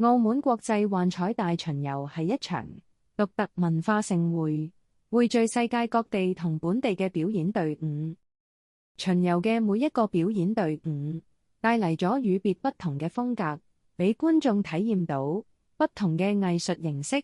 澳門國際幻彩大巡遊係一場獨特文化盛會，匯聚世界各地同本地嘅表演隊伍。巡遊嘅每一個表演隊伍帶嚟咗與別不同嘅風格，俾觀眾體驗到不同嘅藝術形式。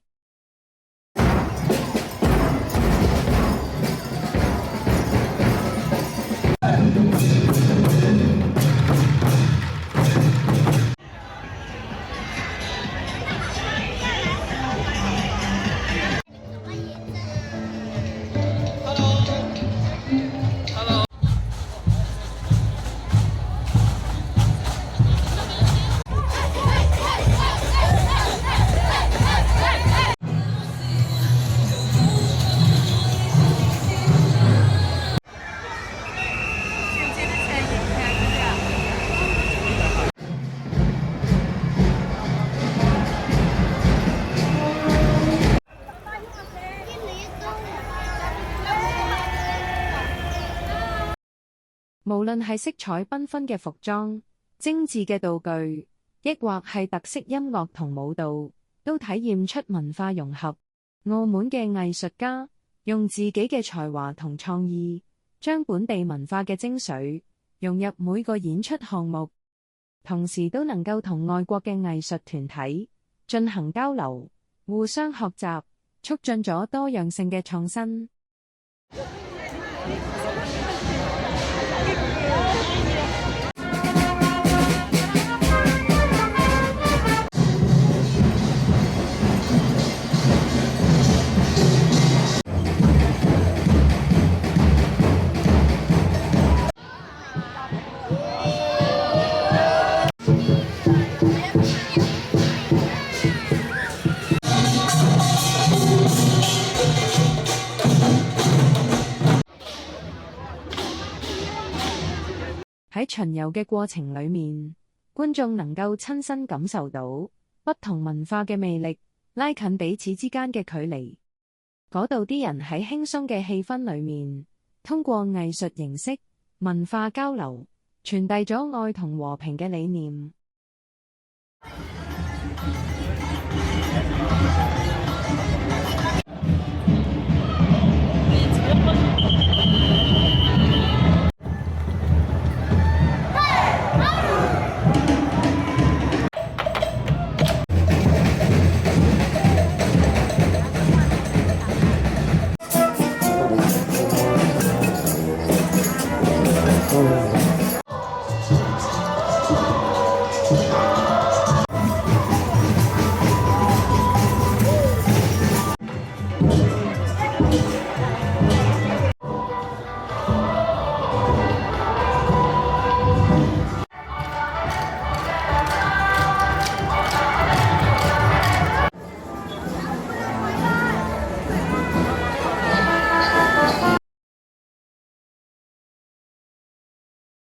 無論係色彩繽紛嘅服裝、精緻嘅道具，抑或係特色音樂同舞蹈，都體驗出文化融合。澳門嘅藝術家用自己嘅才華同創意，將本地文化嘅精髓融入每個演出項目，同時都能夠同外國嘅藝術團體進行交流，互相學習，促進咗多樣性嘅創新。喺巡遊嘅過程裏面，觀眾能夠親身感受到不同文化嘅魅力，拉近彼此之間嘅距離。嗰度啲人喺輕鬆嘅氣氛裏面，通過藝術形式、文化交流，傳遞咗愛同和平嘅理念。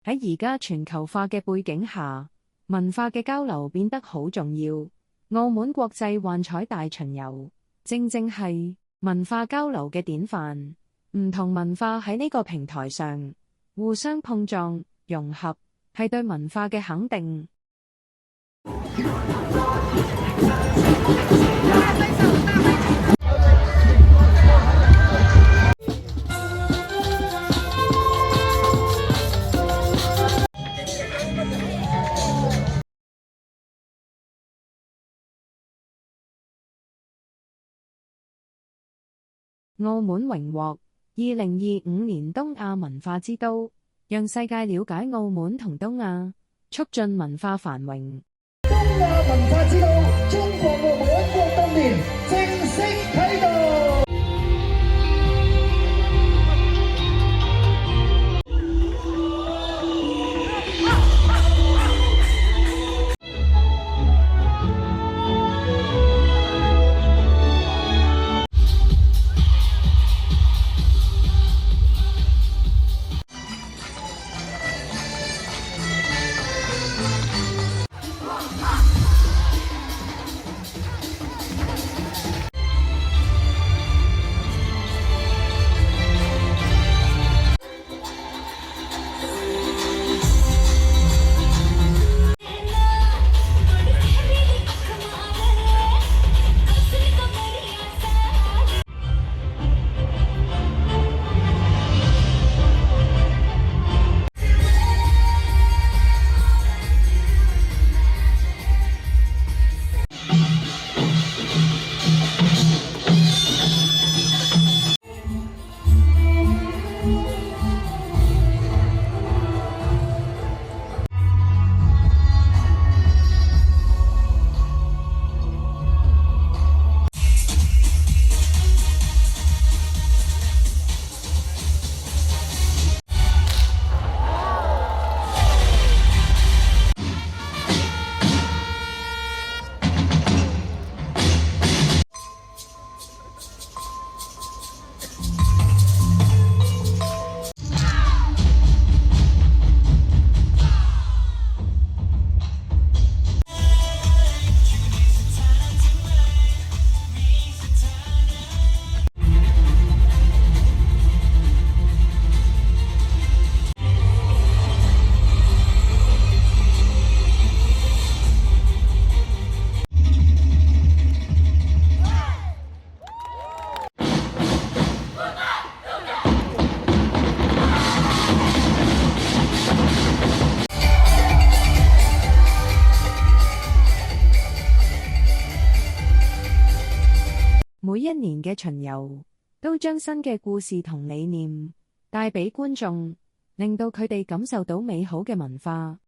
喺而家全球化嘅背景下，文化嘅交流變得好重要。澳門國際幻彩大巡遊正正係文化交流嘅典範。唔同文化喺呢個平台上互相碰撞、融合，係對文化嘅肯定。澳門榮獲2025年東亞文化之都，讓世界了解澳門同東亞，促進文化繁榮。東亞文化之都，中國澳門活動年正式啟動。一年嘅巡遊，都將新嘅故事同理念帶俾觀眾，令到佢哋感受到美好嘅文化。